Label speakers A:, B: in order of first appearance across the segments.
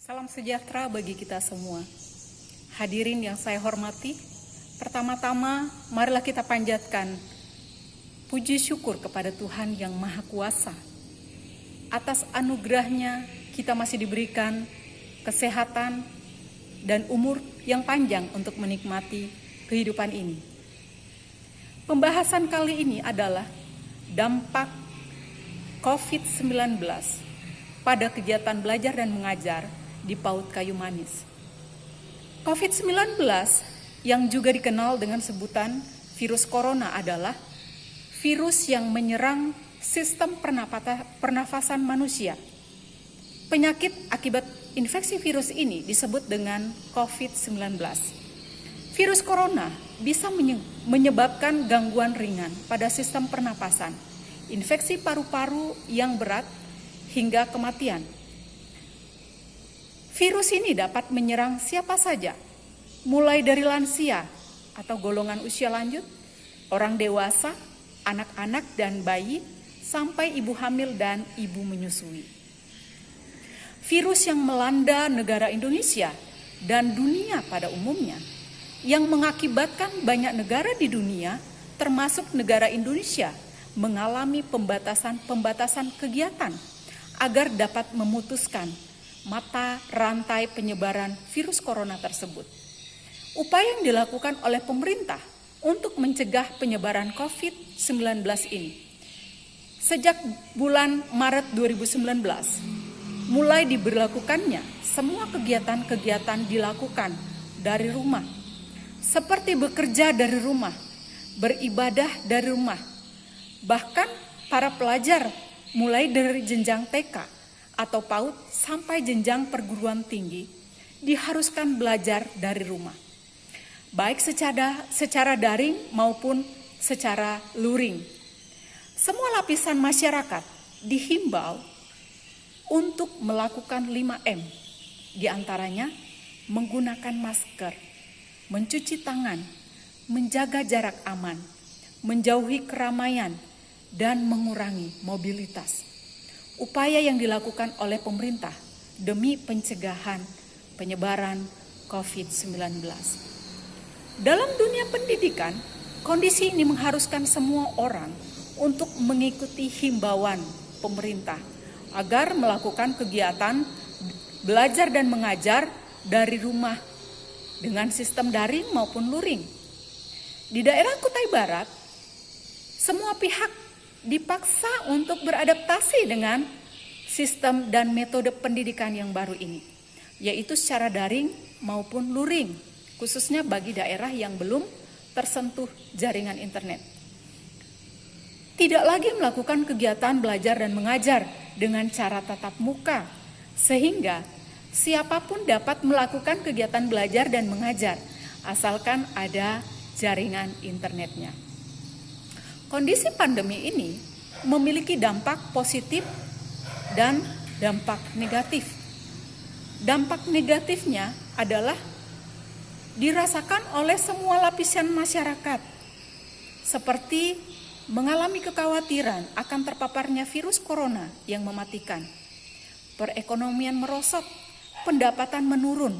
A: Salam sejahtera bagi kita semua. Hadirin yang saya hormati, pertama-tama marilah kita panjatkan puji syukur kepada Tuhan yang Maha Kuasa. Atas anugerahnya kita masih diberikan kesehatan dan umur yang panjang untuk menikmati kehidupan ini. Pembahasan kali ini adalah dampak COVID-19 pada kegiatan belajar dan mengajar di PAUD Kayu Manis. COVID-19 yang juga dikenal dengan sebutan virus corona adalah virus yang menyerang sistem pernafasan manusia. Penyakit akibat infeksi virus ini disebut dengan COVID-19. Virus corona bisa menyebabkan gangguan ringan pada sistem pernapasan, infeksi paru-paru yang berat, hingga kematian. Virus ini dapat menyerang siapa saja, mulai dari lansia atau golongan usia lanjut, orang dewasa, anak-anak dan bayi, sampai ibu hamil dan ibu menyusui. Virus yang melanda negara Indonesia dan dunia pada umumnya, yang mengakibatkan banyak negara di dunia, termasuk negara Indonesia, mengalami pembatasan kegiatan agar dapat memutuskan mata rantai penyebaran virus corona tersebut. Upaya yang dilakukan oleh pemerintah untuk mencegah penyebaran COVID-19 ini. Sejak bulan Maret 2019, mulai diberlakukannya semua kegiatan-kegiatan dilakukan dari rumah, seperti bekerja dari rumah, beribadah dari rumah. Bahkan para pelajar mulai dari jenjang TK atau PAUD sampai jenjang perguruan tinggi diharuskan belajar dari rumah, baik secara daring maupun secara luring. Semua lapisan masyarakat dihimbau untuk melakukan 5M, diantaranya menggunakan masker, mencuci tangan, menjaga jarak aman, menjauhi keramaian, dan mengurangi mobilitas. Upaya yang dilakukan oleh pemerintah demi pencegahan penyebaran COVID-19. Dalam dunia pendidikan, kondisi ini mengharuskan semua orang untuk mengikuti himbauan pemerintah agar melakukan kegiatan belajar dan mengajar dari rumah dengan sistem daring maupun luring. Di daerah Kutai Barat, semua pihak dipaksa untuk beradaptasi dengan sistem dan metode pendidikan yang baru ini, yaitu secara daring maupun luring, khususnya bagi daerah yang belum tersentuh jaringan internet. Tidak lagi melakukan kegiatan belajar dan mengajar dengan cara tatap muka, sehingga siapapun dapat melakukan kegiatan belajar dan mengajar, asalkan ada jaringan internetnya. Kondisi pandemi ini memiliki dampak positif dan dampak negatif. Dampak negatifnya adalah dirasakan oleh semua lapisan masyarakat, seperti mengalami kekhawatiran akan terpaparnya virus corona yang mematikan, perekonomian merosot, pendapatan menurun,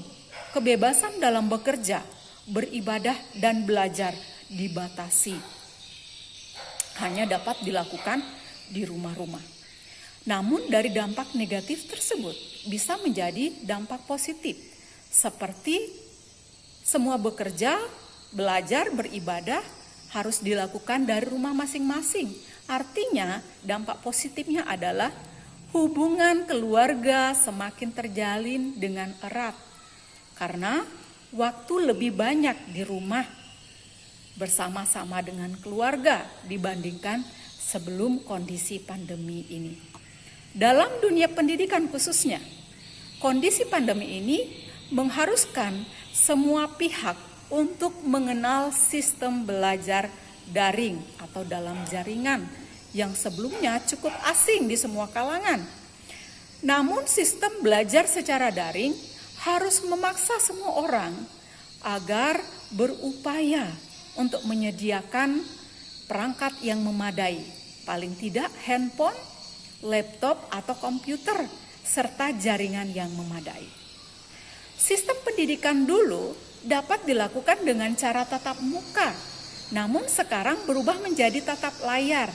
A: kebebasan dalam bekerja, beribadah dan belajar dibatasi. Hanya dapat dilakukan di rumah-rumah. Namun dari dampak negatif tersebut bisa menjadi dampak positif, seperti semua bekerja, belajar, beribadah harus dilakukan dari rumah masing-masing. Artinya dampak positifnya adalah hubungan keluarga semakin terjalin dengan erat, karena waktu lebih banyak di rumah bersama-sama dengan keluarga dibandingkan sebelum kondisi pandemi ini. Dalam dunia pendidikan khususnya, kondisi pandemi ini mengharuskan semua pihak untuk mengenal sistem belajar daring atau dalam jaringan yang sebelumnya cukup asing di semua kalangan. Namun sistem belajar secara daring harus memaksa semua orang agar berupaya untuk menyediakan perangkat yang memadai, paling tidak handphone, laptop, atau komputer, serta jaringan yang memadai. Sistem pendidikan dulu dapat dilakukan dengan cara tatap muka, namun sekarang berubah menjadi tatap layar,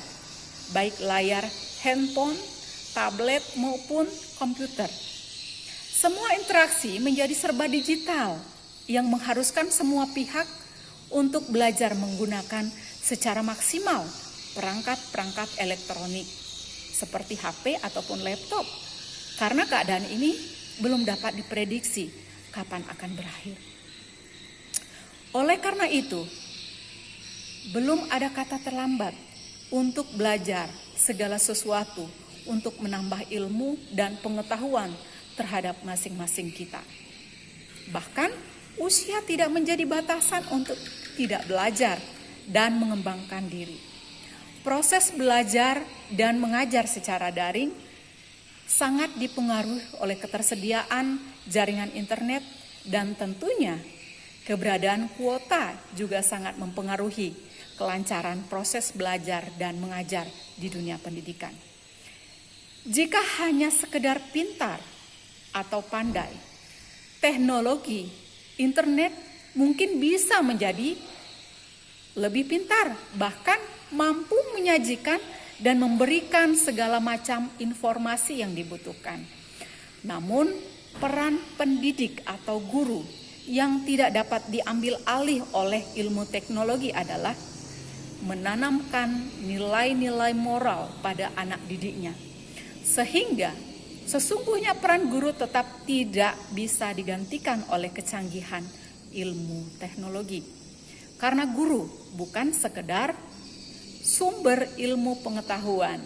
A: baik layar handphone, tablet maupun komputer. Semua interaksi menjadi serba digital yang mengharuskan semua pihak untuk belajar menggunakan secara maksimal perangkat-perangkat elektronik seperti HP ataupun laptop. Karena keadaan ini belum dapat diprediksi kapan akan berakhir. Oleh karena itu, belum ada kata terlambat untuk belajar segala sesuatu untuk menambah ilmu dan pengetahuan terhadap masing-masing kita. Bahkan usia tidak menjadi batasan untuk tidak belajar dan mengembangkan diri. Proses belajar dan mengajar secara daring sangat dipengaruhi oleh ketersediaan jaringan internet dan tentunya keberadaan kuota juga sangat mempengaruhi kelancaran proses belajar dan mengajar di dunia pendidikan. Jika hanya sekedar pintar atau pandai, teknologi internet mungkin bisa menjadi lebih pintar, bahkan mampu menyajikan dan memberikan segala macam informasi yang dibutuhkan. Namun, peran pendidik atau guru yang tidak dapat diambil alih oleh ilmu teknologi adalah menanamkan nilai-nilai moral pada anak didiknya. Sehingga sesungguhnya peran guru tetap tidak bisa digantikan oleh kecanggihan ilmu teknologi. Karena guru bukan sekedar sumber ilmu pengetahuan,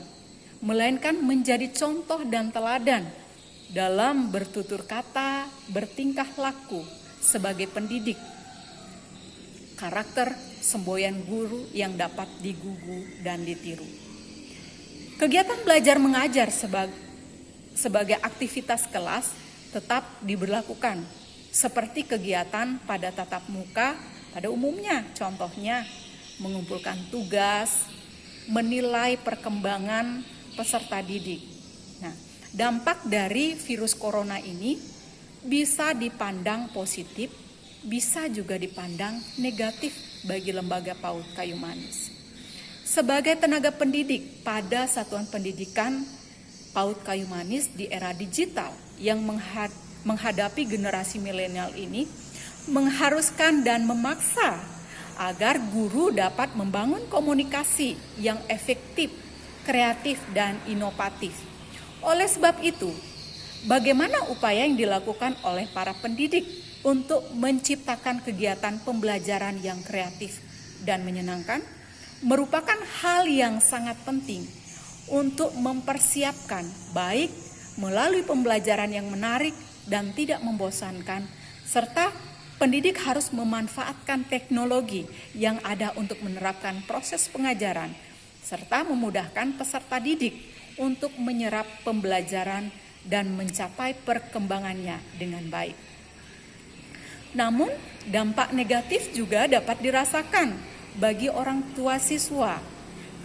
A: melainkan menjadi contoh dan teladan dalam bertutur kata, bertingkah laku sebagai pendidik. Karakter semboyan guru yang dapat digugu dan ditiru. Kegiatan belajar mengajar sebagai aktivitas kelas tetap diberlakukan seperti kegiatan pada tatap muka pada umumnya. Contohnya mengumpulkan tugas, menilai perkembangan peserta didik. Nah, dampak dari virus corona ini bisa dipandang positif, bisa juga dipandang negatif bagi lembaga PAUD Kayu Manis. Sebagai tenaga pendidik pada satuan pendidikan PAUD Kayu Manis di era digital yang menghadapi generasi milenial ini, mengharuskan dan memaksa agar guru dapat membangun komunikasi yang efektif, kreatif, dan inovatif. Oleh sebab itu, bagaimana upaya yang dilakukan oleh para pendidik untuk menciptakan kegiatan pembelajaran yang kreatif dan menyenangkan merupakan hal yang sangat penting untuk mempersiapkan baik melalui pembelajaran yang menarik dan tidak membosankan, serta pendidik harus memanfaatkan teknologi yang ada untuk menerapkan proses pengajaran, serta memudahkan peserta didik untuk menyerap pembelajaran dan mencapai perkembangannya dengan baik. Namun, dampak negatif juga dapat dirasakan bagi orang tua siswa,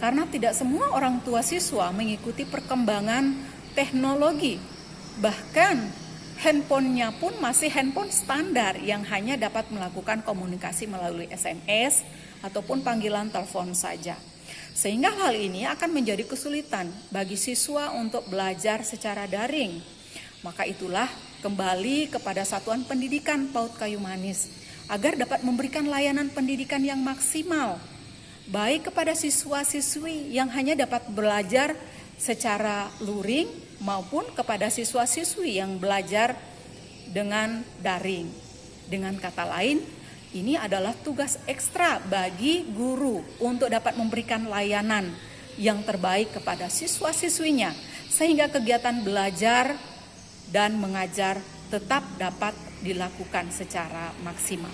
A: karena tidak semua orang tua siswa mengikuti perkembangan teknologi. Bahkan handphonenya pun masih handphone standar yang hanya dapat melakukan komunikasi melalui SMS ataupun panggilan telepon saja. Sehingga hal ini akan menjadi kesulitan bagi siswa untuk belajar secara daring. Maka itulah kembali kepada Satuan Pendidikan PAUD Kayu Manis agar dapat memberikan layanan pendidikan yang maksimal baik kepada siswa-siswi yang hanya dapat belajar secara luring maupun kepada siswa-siswi yang belajar dengan daring. Dengan kata lain, ini adalah tugas ekstra bagi guru untuk dapat memberikan layanan yang terbaik kepada siswa-siswinya sehingga kegiatan belajar dan mengajar tetap dapat dilakukan secara maksimal.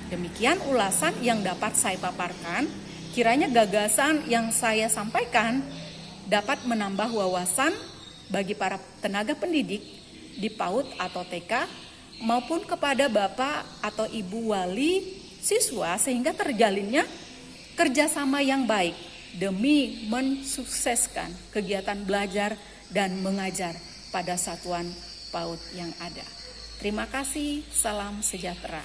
A: Demikian ulasan yang dapat saya paparkan. Kiranya gagasan yang saya sampaikan dapat menambah wawasan bagi para tenaga pendidik di PAUD atau TK maupun kepada Bapak atau Ibu wali siswa sehingga terjalinnya kerjasama yang baik demi mensukseskan kegiatan belajar dan mengajar pada satuan PAUD yang ada. Terima kasih, salam sejahtera.